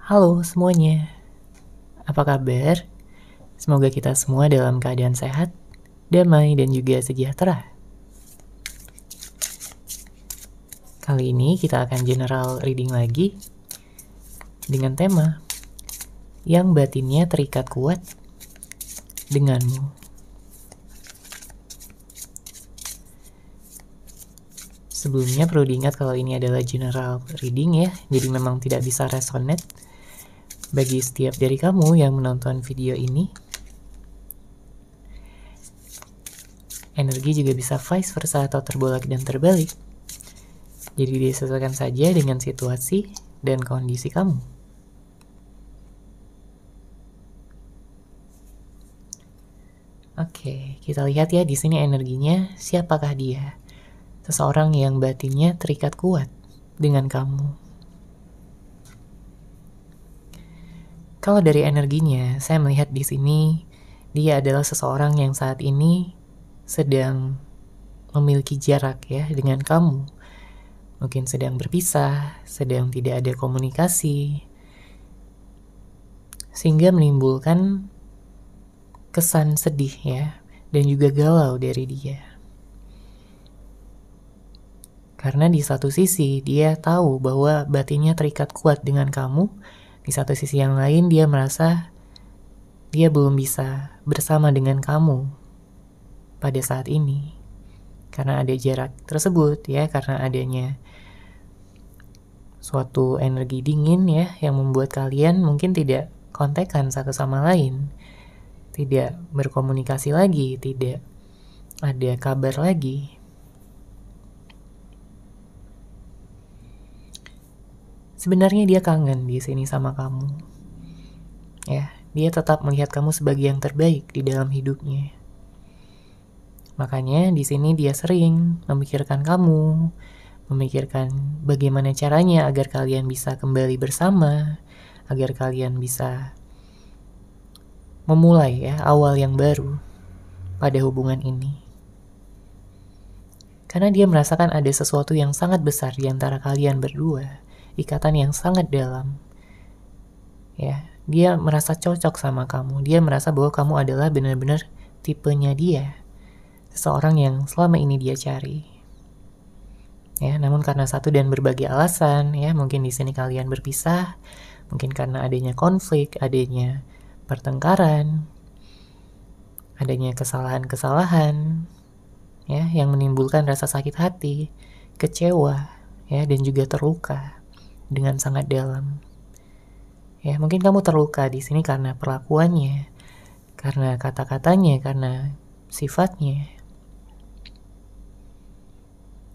Halo semuanya, apa kabar? Semoga kita semua dalam keadaan sehat, damai, dan juga sejahtera. Kali ini kita akan general reading lagi dengan tema yang batinnya terikat kuat denganmu. Sebelumnya perlu diingat kalau ini adalah general reading ya, jadi memang tidak bisa resonate bagi setiap dari kamu yang menonton video ini. Energi juga bisa vice versa atau terbolak dan terbalik. Jadi disesuaikan saja dengan situasi dan kondisi kamu. Oke, kita lihat ya di sini energinya, siapakah dia? Seseorang yang batinnya terikat kuat dengan kamu. Kalau dari energinya, saya melihat di sini dia adalah seseorang yang saat ini sedang memiliki jarak ya dengan kamu. Mungkin sedang berpisah, sedang tidak ada komunikasi, sehingga menimbulkan kesan sedih ya, dan juga galau dari dia. Karena di satu sisi dia tahu bahwa batinnya terikat kuat dengan kamu, di satu sisi yang lain dia merasa dia belum bisa bersama dengan kamu pada saat ini. Karena ada jarak tersebut ya, karena adanya suatu energi dingin ya yang membuat kalian mungkin tidak kontekan satu sama lain, tidak berkomunikasi lagi, tidak ada kabar lagi. Sebenarnya dia kangen di sini sama kamu. Ya, dia tetap melihat kamu sebagai yang terbaik di dalam hidupnya. Makanya di sini dia sering memikirkan kamu, memikirkan bagaimana caranya agar kalian bisa kembali bersama, agar kalian bisa memulai ya awal yang baru pada hubungan ini. Karena dia merasakan ada sesuatu yang sangat besar di antara kalian berdua, ikatan yang sangat dalam. Ya, dia merasa cocok sama kamu. Dia merasa bahwa kamu adalah benar-benar tipenya dia. Seseorang yang selama ini dia cari. Ya, namun karena satu dan berbagai alasan, ya, mungkin di sini kalian berpisah, mungkin karena adanya konflik, adanya pertengkaran, adanya kesalahan-kesalahan, ya, yang menimbulkan rasa sakit hati, kecewa, ya, dan juga terluka dengan sangat dalam. Ya, mungkin kamu terluka di sini karena perlakuannya, karena kata-katanya, karena sifatnya.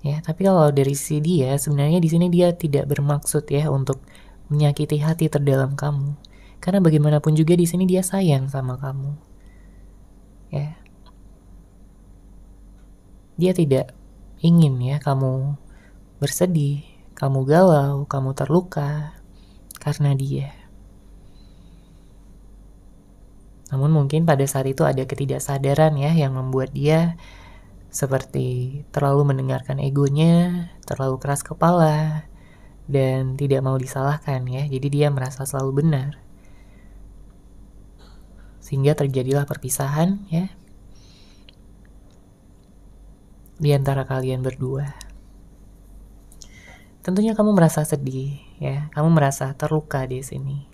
Ya, tapi kalau dari sisi dia, sebenarnya di sini dia tidak bermaksud ya untuk menyakiti hati terdalam kamu. Karena bagaimanapun juga di sini dia sayang sama kamu. Ya. Dia tidak ingin ya kamu bersedih, kamu galau, kamu terluka karena dia. Namun mungkin pada saat itu ada ketidaksadaran ya yang membuat dia seperti terlalu mendengarkan egonya, terlalu keras kepala, dan tidak mau disalahkan ya. Jadi dia merasa selalu benar. Sehingga terjadilah perpisahan ya di antara kalian berdua. Tentunya kamu merasa sedih ya, kamu merasa terluka di sini.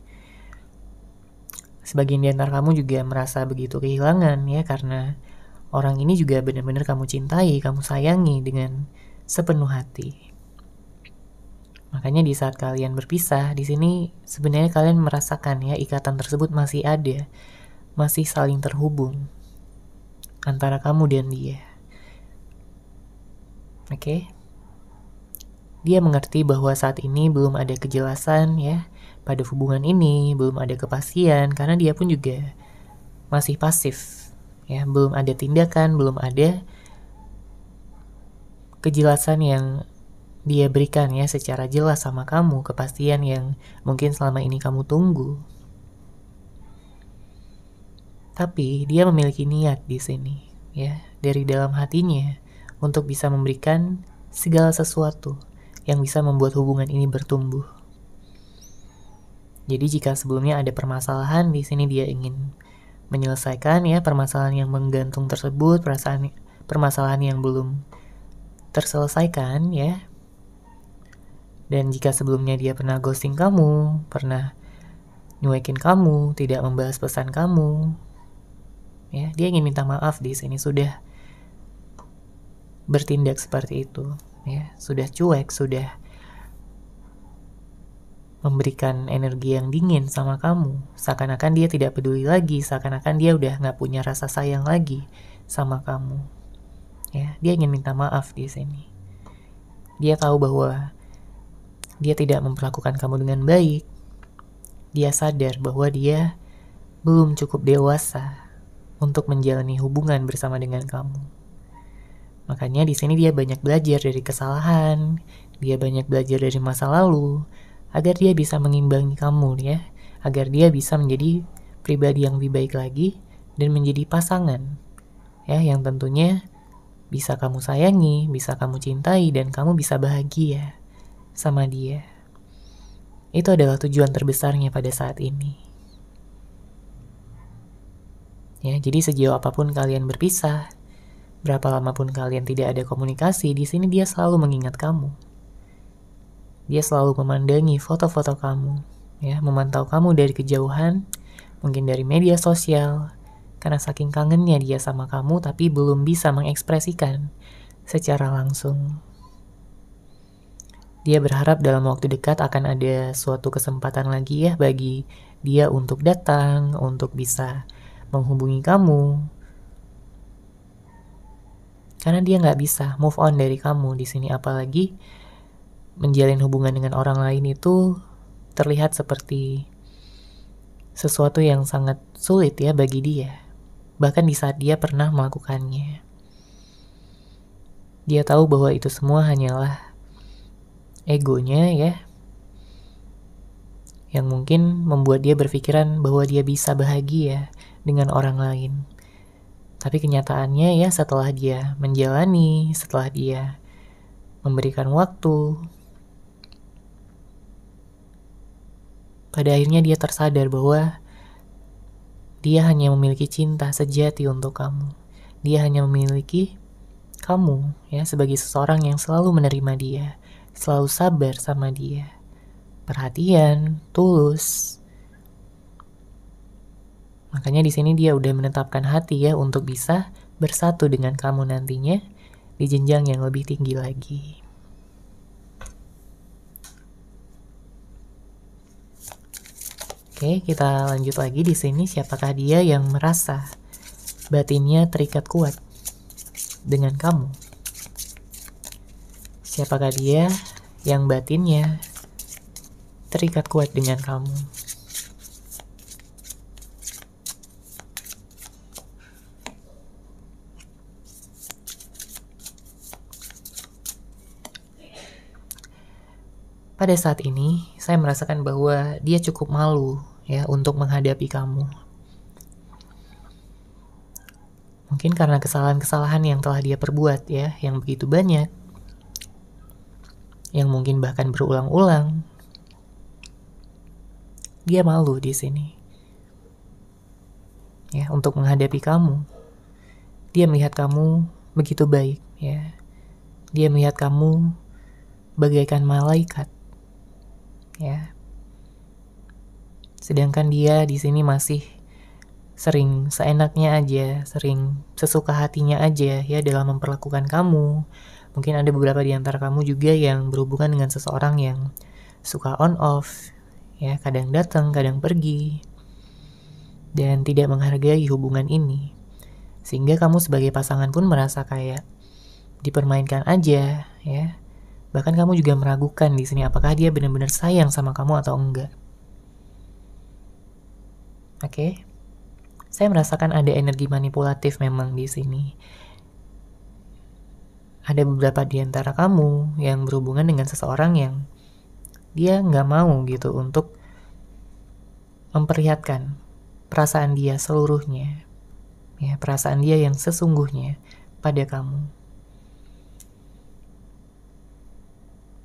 Sebagian di antara kamu juga merasa begitu kehilangan ya, karena orang ini juga benar-benar kamu cintai, kamu sayangi dengan sepenuh hati. Makanya di saat kalian berpisah, di sini sebenarnya kalian merasakan ya ikatan tersebut masih ada, masih saling terhubung antara kamu dan dia. Oke? Dia mengerti bahwa saat ini belum ada kejelasan ya pada hubungan ini, belum ada kepastian karena dia pun juga masih pasif ya, belum ada tindakan, belum ada kejelasan yang dia berikan ya secara jelas sama kamu, kepastian yang mungkin selama ini kamu tunggu. Tapi dia memiliki niat di sini ya, dari dalam hatinya untuk bisa memberikan segala sesuatu yang bisa membuat hubungan ini bertumbuh. Jadi jika sebelumnya ada permasalahan, di sini dia ingin menyelesaikan ya permasalahan yang menggantung tersebut, permasalahan yang belum terselesaikan ya. Dan jika sebelumnya dia pernah ghosting kamu, pernah nyuekin kamu, tidak membalas pesan kamu, ya, dia ingin minta maaf di sini, sudah bertindak seperti itu, ya, sudah cuek, sudah memberikan energi yang dingin sama kamu, seakan-akan dia tidak peduli lagi, seakan-akan dia udah nggak punya rasa sayang lagi sama kamu, ya, dia ingin minta maaf di sini. Dia tahu bahwa dia tidak memperlakukan kamu dengan baik. Dia sadar bahwa dia belum cukup dewasa untuk menjalani hubungan bersama dengan kamu. Makanya di sini dia banyak belajar dari kesalahan, dia banyak belajar dari masa lalu, agar dia bisa mengimbangi kamu ya, agar dia bisa menjadi pribadi yang lebih baik lagi dan menjadi pasangan ya yang tentunya bisa kamu sayangi, bisa kamu cintai, dan kamu bisa bahagia sama dia. Itu adalah tujuan terbesarnya pada saat ini. Ya, jadi sejauh apapun kalian berpisah, berapa lama pun kalian tidak ada komunikasi, di sini dia selalu mengingat kamu. Dia selalu memandangi foto-foto kamu, ya, memantau kamu dari kejauhan, mungkin dari media sosial, karena saking kangennya dia sama kamu, tapi belum bisa mengekspresikan secara langsung. Dia berharap dalam waktu dekat akan ada suatu kesempatan lagi ya bagi dia untuk datang, untuk bisa menghubungi kamu. Karena dia nggak bisa move on dari kamu di sini, apalagi menjalin hubungan dengan orang lain itu terlihat seperti sesuatu yang sangat sulit ya bagi dia. Bahkan di saat dia pernah melakukannya. Dia tahu bahwa itu semua hanyalah egonya ya, yang mungkin membuat dia berpikiran bahwa dia bisa bahagia dengan orang lain. Tapi kenyataannya ya setelah dia menjalani, setelah dia memberikan waktu, pada akhirnya dia tersadar bahwa dia hanya memiliki cinta sejati untuk kamu. Dia hanya memiliki kamu ya sebagai seseorang yang selalu menerima dia, selalu sabar sama dia, perhatian, tulus. Makanya di sini dia udah menetapkan hati ya untuk bisa bersatu dengan kamu nantinya di jenjang yang lebih tinggi lagi. Oke, kita lanjut lagi di sini. Siapakah dia yang merasa batinnya terikat kuat dengan kamu? Siapakah dia yang batinnya terikat kuat dengan kamu? Pada saat ini, saya merasakan bahwa dia cukup malu ya untuk menghadapi kamu. Mungkin karena kesalahan-kesalahan yang telah dia perbuat ya, yang begitu banyak, yang mungkin bahkan berulang-ulang. Dia malu di sini. Ya, untuk menghadapi kamu. Dia melihat kamu begitu baik ya. Dia melihat kamu bagaikan malaikat. Ya. Sedangkan dia di sini masih sering seenaknya aja, sering sesuka hatinya aja ya dalam memperlakukan kamu. Mungkin ada beberapa di antara kamu juga yang berhubungan dengan seseorang yang suka on off, ya, kadang datang, kadang pergi, dan tidak menghargai hubungan ini. Sehingga kamu sebagai pasangan pun merasa kayak dipermainkan aja, ya. Bahkan kamu juga meragukan di sini apakah dia benar-benar sayang sama kamu atau enggak. Oke. Saya merasakan ada energi manipulatif memang di sini. Ada beberapa di antara kamu yang berhubungan dengan seseorang yang dia nggak mau gitu untuk memperlihatkan perasaan dia seluruhnya, ya, perasaan dia yang sesungguhnya pada kamu.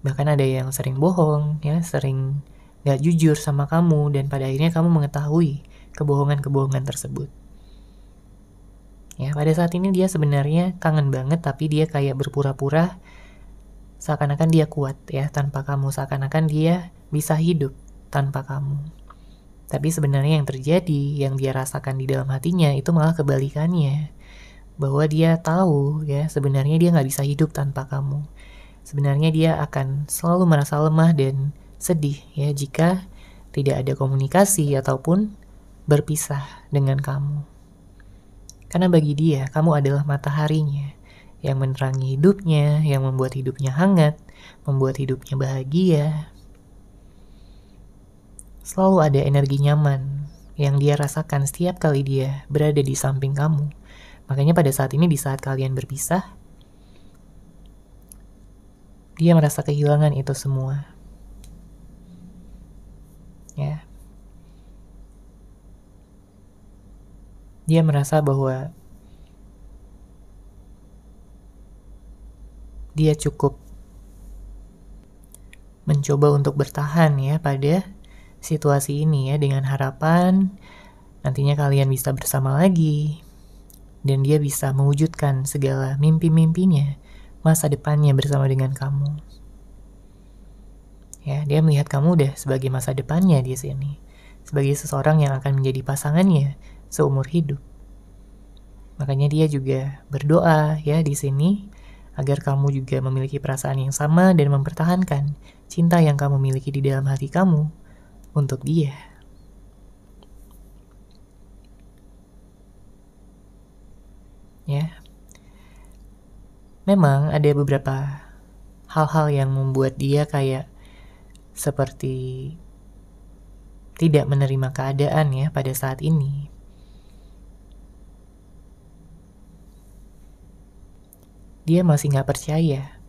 Bahkan ada yang sering bohong, ya, sering gak jujur sama kamu, dan pada akhirnya kamu mengetahui kebohongan-kebohongan tersebut. Ya, pada saat ini dia sebenarnya kangen banget, tapi dia kayak berpura-pura seakan-akan dia kuat ya tanpa kamu, seakan-akan dia bisa hidup tanpa kamu. Tapi sebenarnya yang terjadi, yang dia rasakan di dalam hatinya itu malah kebalikannya. Bahwa dia tahu ya sebenarnya dia gak bisa hidup tanpa kamu. Sebenarnya dia akan selalu merasa lemah dan sedih ya jika tidak ada komunikasi ataupun berpisah dengan kamu. Karena bagi dia, kamu adalah mataharinya yang menerangi hidupnya, yang membuat hidupnya hangat, membuat hidupnya bahagia. Selalu ada energi nyaman yang dia rasakan setiap kali dia berada di samping kamu. Makanya pada saat ini, di saat kalian berpisah, dia merasa kehilangan itu semua. Ya. Dia merasa bahwa dia cukup mencoba untuk bertahan ya pada situasi ini ya, dengan harapan nantinya kalian bisa bersama lagi dan dia bisa mewujudkan segala mimpi-mimpinya, masa depannya bersama dengan kamu. Ya, dia melihat kamu udah sebagai masa depannya di sini, sebagai seseorang yang akan menjadi pasangannya seumur hidup. Makanya dia juga berdoa ya di sini agar kamu juga memiliki perasaan yang sama dan mempertahankan cinta yang kamu miliki di dalam hati kamu untuk dia. Ya. Memang ada beberapa hal-hal yang membuat dia kayak seperti tidak menerima keadaan ya pada saat ini. Dia masih gak percaya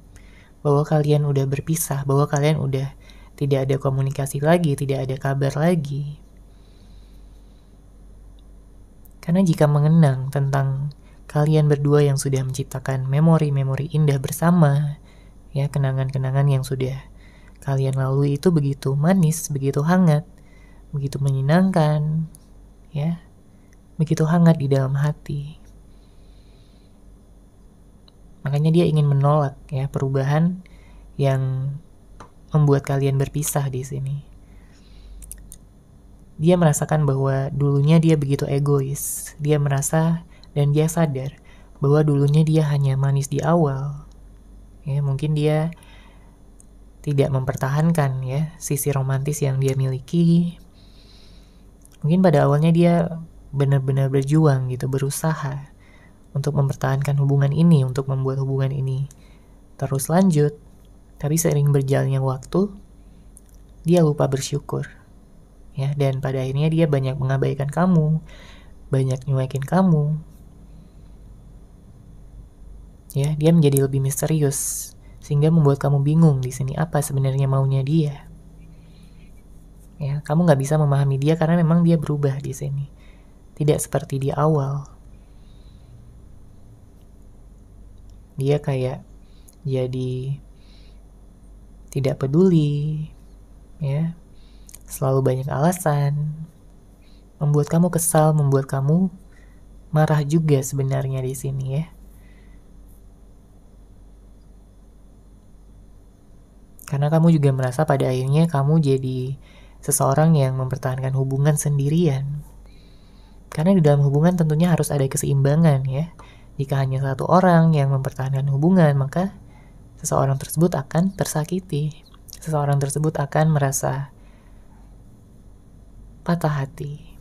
bahwa kalian udah berpisah, bahwa kalian udah tidak ada komunikasi lagi, tidak ada kabar lagi. Karena jika mengenang tentang kalian berdua yang sudah menciptakan memori-memori indah bersama, ya kenangan-kenangan yang sudah kalian lalui itu begitu manis, begitu hangat, begitu menyenangkan, ya, begitu hangat di dalam hati. Makanya dia ingin menolak ya perubahan yang membuat kalian berpisah di sini. Dia merasakan bahwa dulunya dia begitu egois. Dia merasa dan dia sadar bahwa dulunya dia hanya manis di awal. Ya, mungkin dia tidak mempertahankan ya sisi romantis yang dia miliki. Mungkin pada awalnya dia benar-benar berjuang gitu, berusaha untuk mempertahankan hubungan ini, untuk membuat hubungan ini terus lanjut. Tapi seiring berjalannya waktu, dia lupa bersyukur. Ya, dan pada akhirnya dia banyak mengabaikan kamu, banyak nyuekin kamu. Ya, dia menjadi lebih misterius sehingga membuat kamu bingung di sini apa sebenarnya maunya dia. Ya, kamu nggak bisa memahami dia karena memang dia berubah di sini. Tidak seperti di awal. Dia kayak jadi tidak peduli, ya, selalu banyak alasan, membuat kamu kesal, membuat kamu marah juga sebenarnya di sini ya. Karena kamu juga merasa pada akhirnya kamu jadi seseorang yang mempertahankan hubungan sendirian. Karena di dalam hubungan tentunya harus ada keseimbangan ya. Jika hanya satu orang yang mempertahankan hubungan, maka seseorang tersebut akan tersakiti. Seseorang tersebut akan merasa patah hati.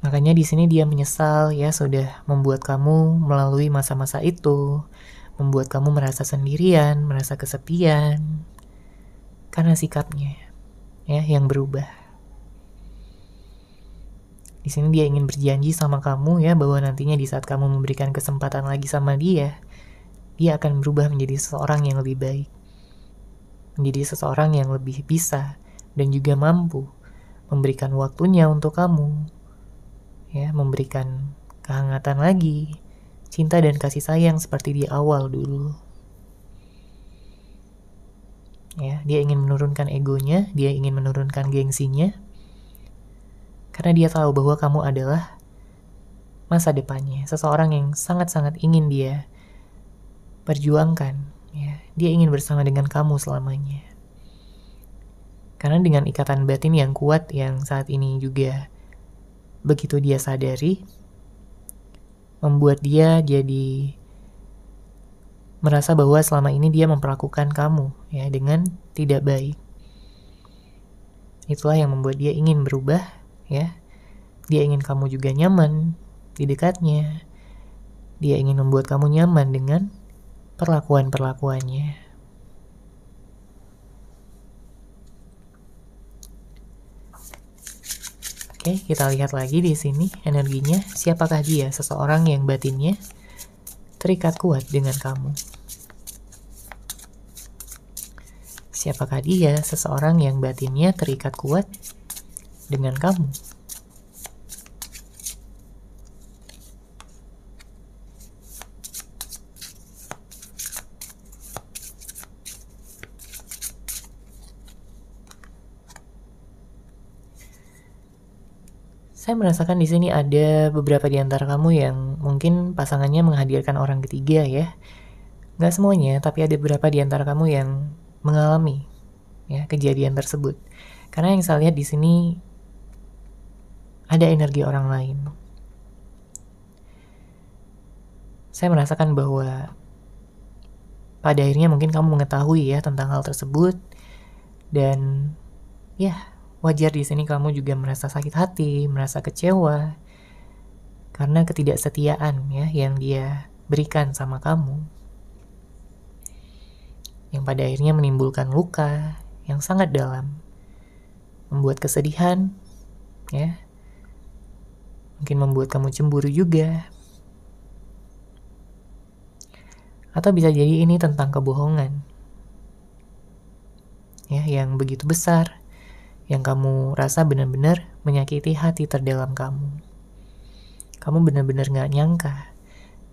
Makanya di sini dia menyesal ya sudah membuat kamu melalui masa-masa itu, membuat kamu merasa sendirian, merasa kesepian karena sikapnya ya yang berubah. Di sini dia ingin berjanji sama kamu ya bahwa nantinya di saat kamu memberikan kesempatan lagi sama dia akan berubah menjadi seseorang yang lebih baik. Menjadi seseorang yang lebih bisa dan juga mampu memberikan waktunya untuk kamu. Ya, memberikan kehangatan lagi, cinta dan kasih sayang seperti di awal dulu. Ya, dia ingin menurunkan egonya, dia ingin menurunkan gengsinya, karena dia tahu bahwa kamu adalah masa depannya, seseorang yang sangat-sangat ingin dia perjuangkan. Ya, dia ingin bersama dengan kamu selamanya. Karena dengan ikatan batin yang kuat yang saat ini juga begitu dia sadari, membuat dia jadi merasa bahwa selama ini dia memperlakukan kamu ya dengan tidak baik. Itulah yang membuat dia ingin berubah ya. Dia ingin kamu juga nyaman di dekatnya. Dia ingin membuat kamu nyaman dengan perlakuan-perlakuannya. Oke, kita lihat lagi di sini energinya. Siapakah dia? Seseorang yang batinnya terikat kuat dengan kamu. Siapakah dia? Seseorang yang batinnya terikat kuat dengan kamu. Saya merasakan di sini ada beberapa di antara kamu yang mungkin pasangannya menghadirkan orang ketiga ya. Nggak semuanya, tapi ada beberapa di antara kamu yang mengalami ya kejadian tersebut. Karena yang saya lihat di sini ada energi orang lain. Saya merasakan bahwa pada akhirnya mungkin kamu mengetahui ya tentang hal tersebut, dan ya wajar di sini kamu juga merasa sakit hati, merasa kecewa karena ketidaksetiaan ya yang dia berikan sama kamu, yang pada akhirnya menimbulkan luka yang sangat dalam, membuat kesedihan ya, mungkin membuat kamu cemburu juga, atau bisa jadi ini tentang kebohongan ya yang begitu besar, yang kamu rasa benar-benar menyakiti hati terdalam kamu. Kamu benar-benar gak nyangka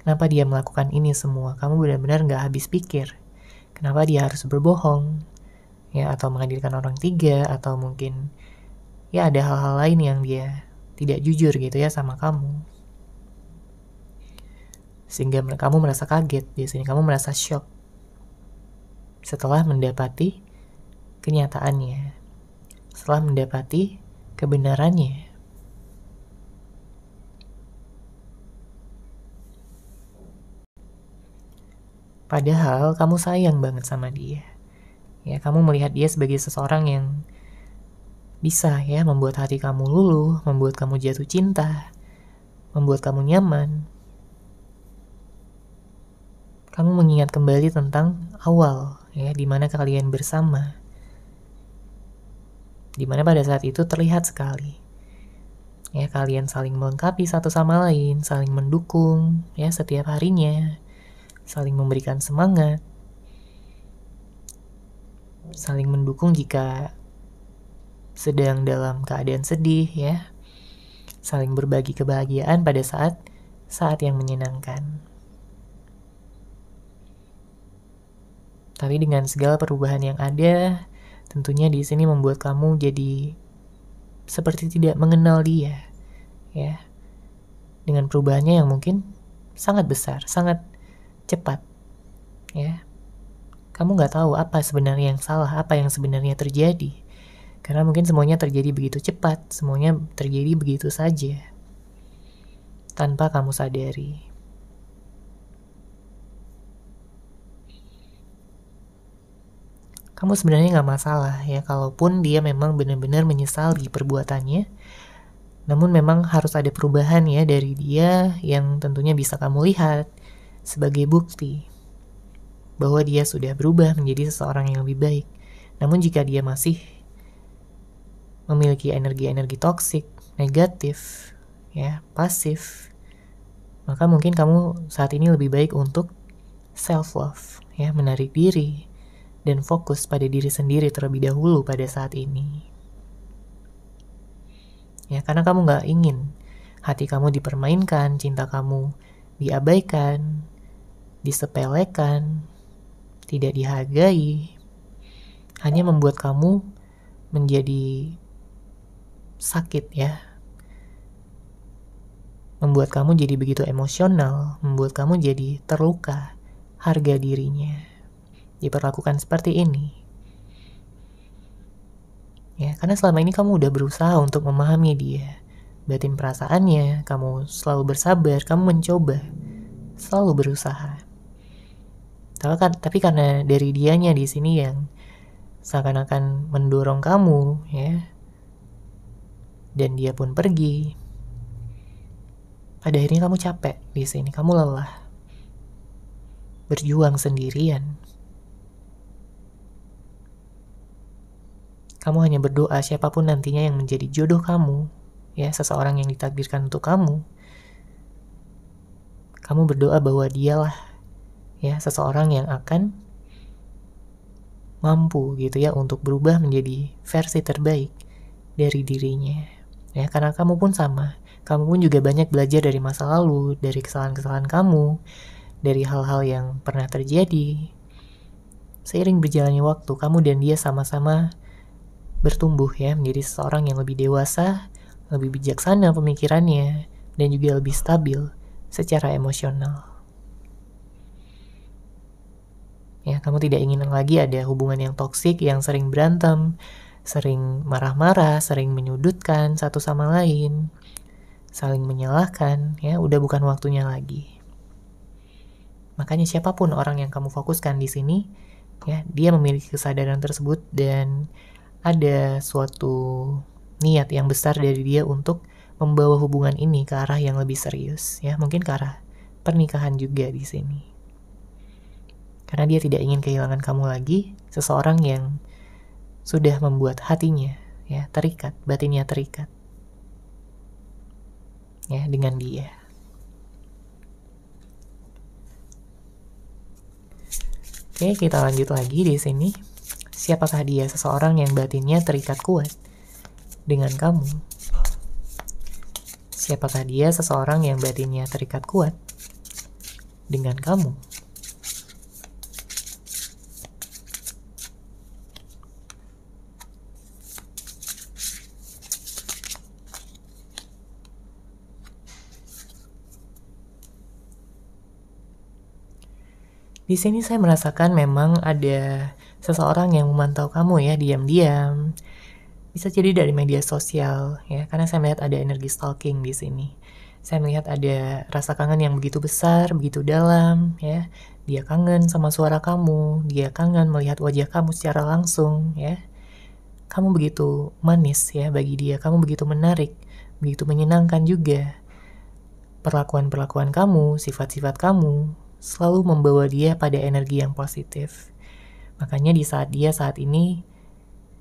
kenapa dia melakukan ini semua. Kamu benar-benar gak habis pikir kenapa dia harus berbohong ya, atau menghadirkan orang tiga, atau mungkin ya ada hal-hal lain yang dia tidak jujur gitu ya sama kamu, sehingga kamu merasa kaget. Di sini kamu merasa shock setelah mendapati kenyataannya, setelah mendapati kebenarannya. Padahal kamu sayang banget sama dia. Ya, kamu melihat dia sebagai seseorang yang bisa ya membuat hati kamu luluh, membuat kamu jatuh cinta, membuat kamu nyaman. Kamu mengingat kembali tentang awal ya, di mana kalian bersama, di mana pada saat itu terlihat sekali ya kalian saling melengkapi satu sama lain, saling mendukung ya setiap harinya, saling memberikan semangat, saling mendukung jika sedang dalam keadaan sedih ya, saling berbagi kebahagiaan pada saat yang menyenangkan. Tapi dengan segala perubahan yang ada, tentunya di sini membuat kamu jadi seperti tidak mengenal dia, ya. Dengan perubahannya yang mungkin sangat besar, sangat cepat, ya. Kamu nggak tahu apa sebenarnya yang salah, apa yang sebenarnya terjadi. Karena mungkin semuanya terjadi begitu cepat, semuanya terjadi begitu saja, tanpa kamu sadari. Kamu sebenarnya nggak masalah ya, kalaupun dia memang benar-benar menyesali perbuatannya. Namun memang harus ada perubahan ya dari dia yang tentunya bisa kamu lihat sebagai bukti bahwa dia sudah berubah menjadi seseorang yang lebih baik. Namun jika dia masih memiliki energi-energi toksik, negatif, ya, pasif, maka mungkin kamu saat ini lebih baik untuk self-love, ya, menarik diri, dan fokus pada diri sendiri terlebih dahulu pada saat ini. Ya, karena kamu gak ingin hati kamu dipermainkan, cinta kamu diabaikan, disepelekan, tidak dihargai, hanya membuat kamu menjadi sakit ya, membuat kamu jadi begitu emosional, membuat kamu jadi terluka harga dirinya, diperlakukan seperti ini. Ya, karena selama ini kamu udah berusaha untuk memahami dia, batin perasaannya, kamu selalu bersabar, kamu mencoba, selalu berusaha. Tapi karena dari dianya di sini yang seakan-akan mendorong kamu, ya, dan dia pun pergi. Pada akhirnya kamu capek di sini, kamu lelah, berjuang sendirian. Kamu hanya berdoa siapapun nantinya yang menjadi jodoh kamu, ya, seseorang yang ditakdirkan untuk kamu. Kamu berdoa bahwa dialah, ya, seseorang yang akan mampu gitu ya untuk berubah menjadi versi terbaik dari dirinya. Ya, karena kamu pun sama. Kamu pun juga banyak belajar dari masa lalu, dari kesalahan-kesalahan kamu, dari hal-hal yang pernah terjadi. Seiring berjalannya waktu, kamu dan dia sama-sama bertumbuh ya, menjadi seseorang yang lebih dewasa, lebih bijaksana pemikirannya, dan juga lebih stabil secara emosional. Ya, kamu tidak ingin lagi ada hubungan yang toksik, yang sering berantem, sering marah-marah, sering menyudutkan satu sama lain, saling menyalahkan, ya, udah bukan waktunya lagi. Makanya siapapun orang yang kamu fokuskan di sini, ya, dia memiliki kesadaran tersebut dan ada suatu niat yang besar dari dia untuk membawa hubungan ini ke arah yang lebih serius, ya, mungkin ke arah pernikahan juga di sini. Karena dia tidak ingin kehilangan kamu lagi, seseorang yang sudah membuat hatinya, ya, terikat, batinnya terikat, ya, dengan dia. Oke, kita lanjut lagi di sini. Siapakah dia? Seseorang yang batinnya terikat kuat dengan kamu. Siapakah dia? Seseorang yang batinnya terikat kuat dengan kamu. Di sini saya merasakan memang ada seseorang yang memantau kamu ya, diam-diam. Bisa jadi dari media sosial ya, karena saya melihat ada energi stalking di sini. Saya melihat ada rasa kangen yang begitu besar, begitu dalam ya. Dia kangen sama suara kamu, dia kangen melihat wajah kamu secara langsung ya. Kamu begitu manis ya bagi dia, kamu begitu menarik, begitu menyenangkan juga. Perlakuan-perlakuan kamu, sifat-sifat kamu selalu membawa dia pada energi yang positif. Makanya di saat dia saat ini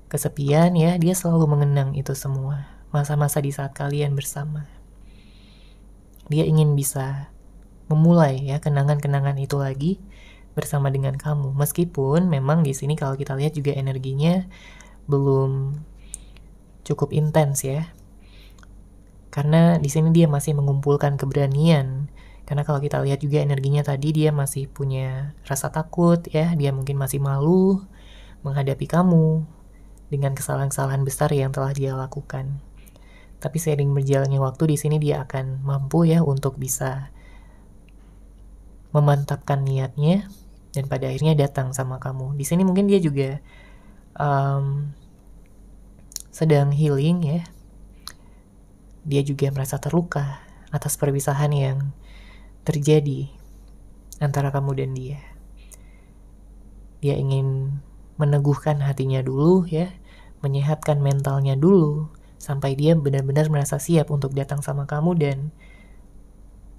kesepian ya, dia selalu mengenang itu semua. Masa-masa di saat kalian bersama. Dia ingin bisa memulai ya kenangan-kenangan itu lagi bersama dengan kamu. Meskipun memang di sini kalau kita lihat juga energinya belum cukup intens ya. Karena di sini dia masih mengumpulkan keberanian. Karena kalau kita lihat juga energinya tadi dia masih punya rasa takut ya, dia mungkin masih malu menghadapi kamu dengan kesalahan-kesalahan besar yang telah dia lakukan. Tapi seiring berjalannya waktu di sini dia akan mampu ya untuk bisa memantapkan niatnya dan pada akhirnya datang sama kamu. Di sini mungkin dia juga sedang healing ya. Dia juga merasa terluka atas perpisahan yang terjadi antara kamu dan dia. Dia ingin meneguhkan hatinya dulu ya, menyehatkan mentalnya dulu, sampai dia benar-benar merasa siap untuk datang sama kamu dan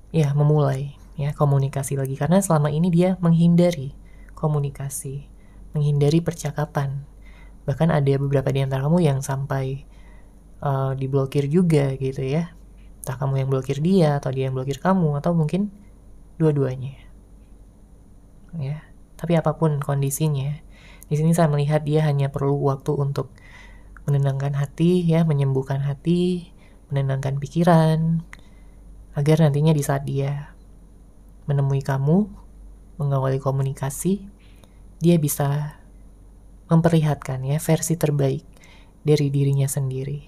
ya memulai ya komunikasi lagi. Karena selama ini dia menghindari komunikasi, menghindari percakapan. Bahkan ada beberapa di antara kamu yang sampai diblokir juga gitu ya. Entah kamu yang blokir dia, atau dia yang blokir kamu, atau mungkin dua-duanya. Ya, tapi apapun kondisinya, di sini saya melihat dia hanya perlu waktu untuk menenangkan hati, ya, menyembuhkan hati, menenangkan pikiran, agar nantinya di saat dia menemui kamu, mengawali komunikasi, dia bisa memperlihatkan ya versi terbaik dari dirinya sendiri.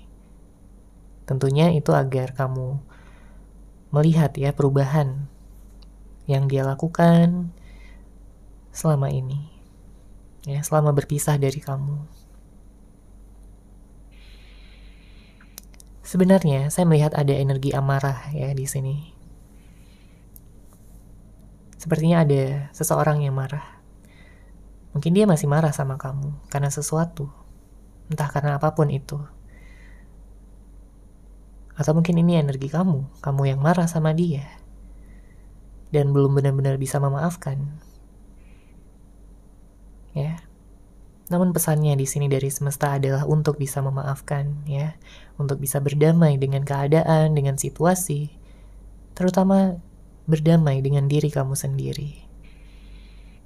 Tentunya itu agar kamu melihat ya perubahan yang dia lakukan selama ini, ya selama berpisah dari kamu. Sebenarnya saya melihat ada energi amarah ya di sini. Sepertinya ada seseorang yang marah. Mungkin dia masih marah sama kamu karena sesuatu, entah karena apapun itu. Atau mungkin ini energi kamu yang marah sama dia dan belum benar-benar bisa memaafkan. Ya. Namun pesannya di sini dari semesta adalah untuk bisa memaafkan, ya, untuk bisa berdamai dengan keadaan, dengan situasi, terutama berdamai dengan diri kamu sendiri.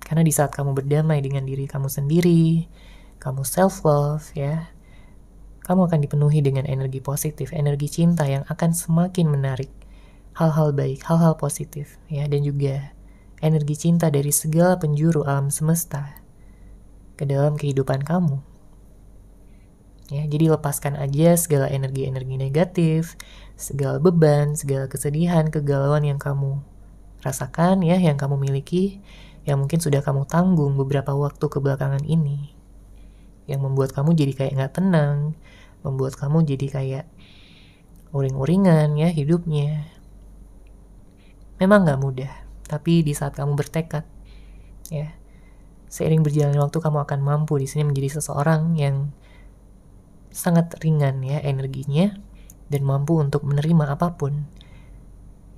Karena di saat kamu berdamai dengan diri kamu sendiri, kamu self-love, ya, kamu akan dipenuhi dengan energi positif, energi cinta yang akan semakin menarik hal-hal baik, hal-hal positif, ya, dan juga energi cinta dari segala penjuru alam semesta ke dalam kehidupan kamu. Ya, jadi lepaskan aja segala energi-energi negatif, segala beban, segala kesedihan, kegalauan yang kamu rasakan, ya, yang kamu miliki, yang mungkin sudah kamu tanggung beberapa waktu kebelakangan ini, yang membuat kamu jadi kayak gak tenang, membuat kamu jadi kayak uring-uringan ya hidupnya. Memang gak mudah, tapi di saat kamu bertekad, ya, seiring berjalannya waktu kamu akan mampu di sini menjadi seseorang yang sangat ringan ya energinya dan mampu untuk menerima apapun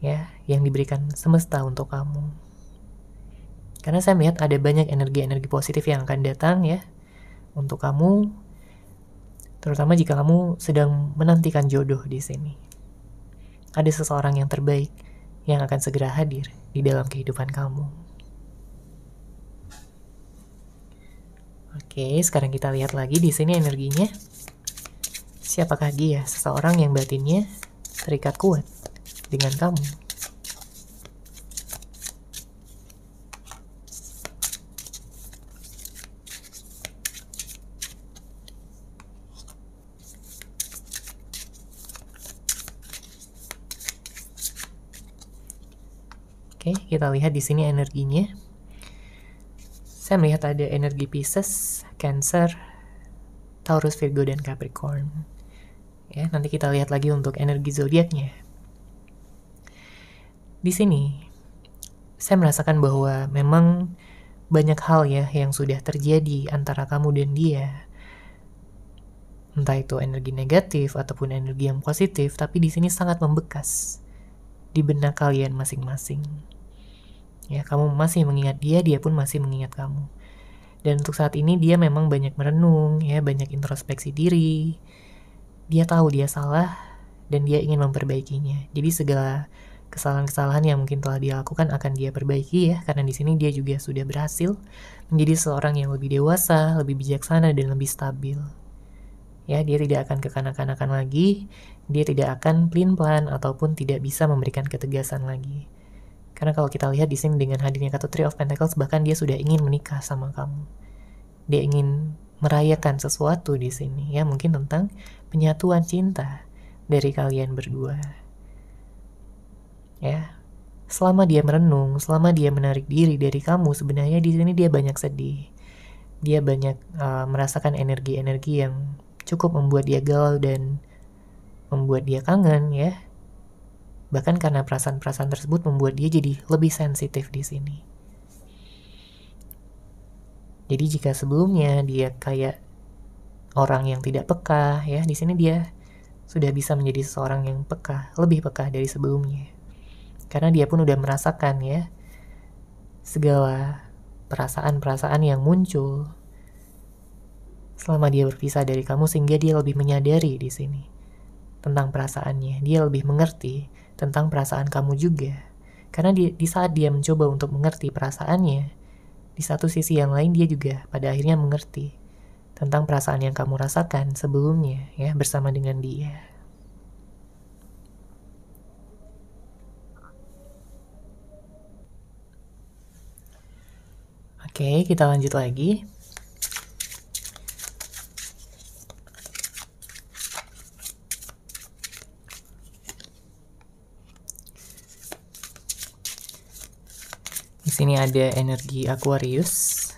ya yang diberikan semesta untuk kamu. Karena saya melihat ada banyak energi-energi positif yang akan datang ya untuk kamu, terutama jika kamu sedang menantikan jodoh di sini. Ada seseorang yang terbaik yang akan segera hadir di dalam kehidupan kamu. Oke, sekarang kita lihat lagi di sini energinya. Siapakah dia? Seseorang yang batinnya terikat kuat dengan kamu. Oke, kita lihat di sini energinya. Saya melihat ada energi Pisces, Cancer, Taurus, Virgo, dan Capricorn. Ya, nanti kita lihat lagi untuk energi zodiaknya. Di sini, saya merasakan bahwa memang banyak hal ya yang sudah terjadi antara kamu dan dia. Entah itu energi negatif ataupun energi yang positif, tapi di sini sangat membekas di benak kalian masing-masing. Ya, kamu masih mengingat dia, dia pun masih mengingat kamu. Dan untuk saat ini dia memang banyak merenung, ya, banyak introspeksi diri. Dia tahu dia salah dan dia ingin memperbaikinya. Jadi segala kesalahan-kesalahan yang mungkin telah dia lakukan akan dia perbaiki ya, karena di sini dia juga sudah berhasil menjadi seorang yang lebih dewasa, lebih bijaksana dan lebih stabil. Ya, dia tidak akan kekanak-kanakan lagi, dia tidak akan pelin-pelan ataupun tidak bisa memberikan ketegasan lagi. Karena kalau kita lihat di sini dengan hadirnya kartu Three of Pentacles, bahkan dia sudah ingin menikah sama kamu. Dia ingin merayakan sesuatu di sini, ya, mungkin tentang penyatuan cinta dari kalian berdua. Ya, selama dia merenung, selama dia menarik diri dari kamu, sebenarnya di sini dia banyak sedih. Dia banyak merasakan energi-energi yang cukup membuat dia galau dan membuat dia kangen, ya. Bahkan karena perasaan-perasaan tersebut membuat dia jadi lebih sensitif di sini. Jadi jika sebelumnya dia kayak orang yang tidak peka, ya, di sini dia sudah bisa menjadi seseorang yang peka, lebih peka dari sebelumnya. Karena dia pun udah merasakan ya segala perasaan-perasaan yang muncul selama dia berpisah dari kamu, sehingga dia lebih menyadari di sini tentang perasaannya. Dia lebih mengerti tentang perasaan kamu juga. Karena di saat dia mencoba untuk mengerti perasaannya, di satu sisi yang lain dia juga pada akhirnya mengerti tentang perasaan yang kamu rasakan sebelumnya ya bersama dengan dia. Oke, kita lanjut lagi. Di sini ada energi Aquarius,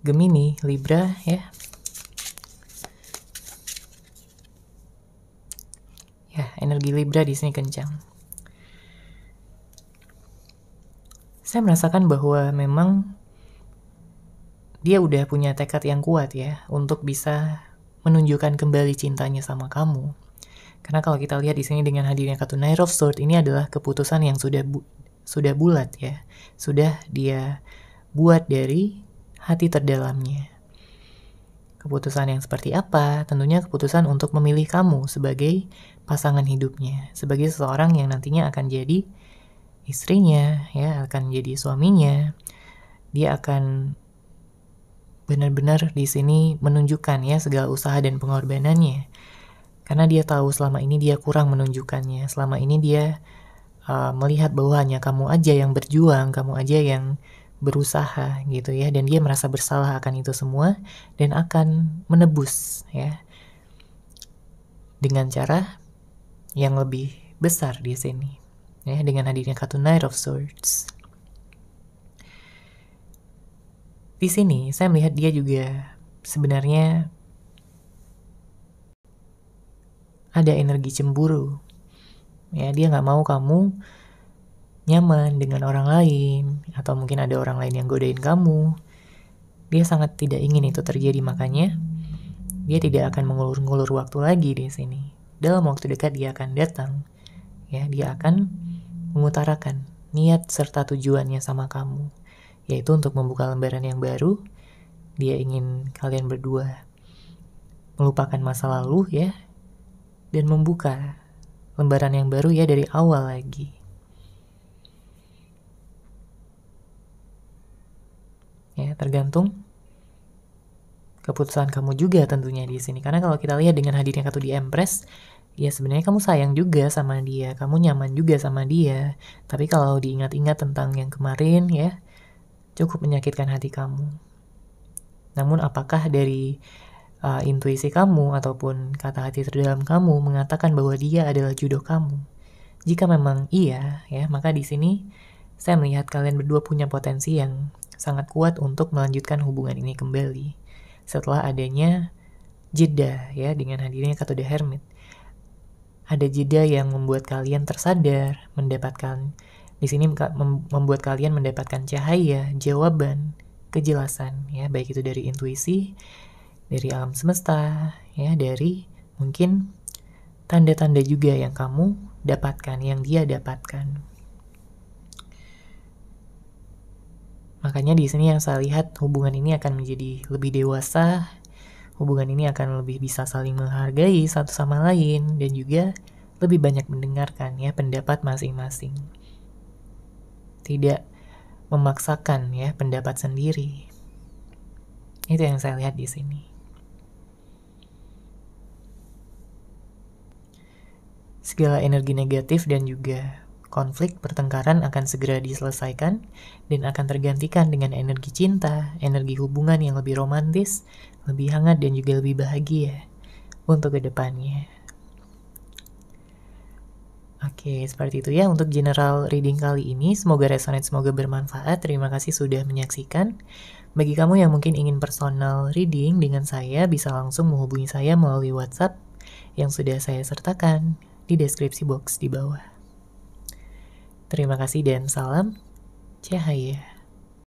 Gemini, Libra ya. Ya, energi Libra di sini kencang. Saya merasakan bahwa memang dia udah punya tekad yang kuat ya untuk bisa menunjukkan kembali cintanya sama kamu. Karena kalau kita lihat di sini dengan hadirnya kartu Knight of Swords, ini adalah keputusan yang sudah bulat ya. Sudah dia buat dari hati terdalamnya. Keputusan yang seperti apa? Tentunya keputusan untuk memilih kamu sebagai pasangan hidupnya, sebagai seseorang yang nantinya akan jadi istrinya, ya, akan jadi suaminya. Dia akan benar-benar di sini menunjukkan ya segala usaha dan pengorbanannya. Karena dia tahu selama ini dia kurang menunjukkannya. Selama ini dia melihat bahwa hanya kamu aja yang berjuang, kamu aja yang berusaha gitu ya, dan dia merasa bersalah akan itu semua dan akan menebus ya dengan cara yang lebih besar di sini ya, dengan hadirnya kartu Knight of Swords. Di sini saya melihat dia juga sebenarnya ada energi cemburu ya, dia nggak mau kamu nyaman dengan orang lain, atau mungkin ada orang lain yang godain kamu. Dia sangat tidak ingin itu terjadi, makanya dia tidak akan mengulur-ngulur waktu lagi di sini. Dalam waktu dekat dia akan datang, ya, dia akan mengutarakan niat serta tujuannya sama kamu, yaitu untuk membuka lembaran yang baru. Dia ingin kalian berdua melupakan masa lalu ya, dan membuka lembaran yang baru ya dari awal lagi. Ya, tergantung keputusan kamu juga tentunya di sini. Karena kalau kita lihat dengan hadirnya kartu di Empress, ya sebenarnya kamu sayang juga sama dia, kamu nyaman juga sama dia. Tapi kalau diingat-ingat tentang yang kemarin ya, cukup menyakitkan hati kamu. Namun apakah dari intuisi kamu ataupun kata hati terdalam kamu mengatakan bahwa dia adalah jodoh kamu? Jika memang iya ya, maka di sini saya melihat kalian berdua punya potensi yang sangat kuat untuk melanjutkan hubungan ini kembali setelah adanya jeda ya, dengan hadirnya kartu The Hermit. Ada jeda yang membuat kalian tersadar, mendapatkan di sini membuat kalian mendapatkan cahaya, jawaban, kejelasan ya, baik itu dari intuisi, dari alam semesta ya, dari mungkin tanda-tanda juga yang kamu dapatkan, yang dia dapatkan. Makanya di sini yang saya lihat hubungan ini akan menjadi lebih dewasa, hubungan ini akan lebih bisa saling menghargai satu sama lain, dan juga lebih banyak mendengarkan ya pendapat masing-masing. Tidak memaksakan ya pendapat sendiri. Itu yang saya lihat di sini. Segala energi negatif dan juga konflik pertengkaran akan segera diselesaikan dan akan tergantikan dengan energi cinta, energi hubungan yang lebih romantis, lebih hangat dan juga lebih bahagia untuk kedepannya. Oke, seperti itu ya untuk general reading kali ini. Semoga resonate, semoga bermanfaat. Terima kasih sudah menyaksikan. Bagi kamu yang mungkin ingin personal reading dengan saya, bisa langsung menghubungi saya melalui WhatsApp yang sudah saya sertakan di deskripsi box di bawah. Terima kasih dan salam cahaya.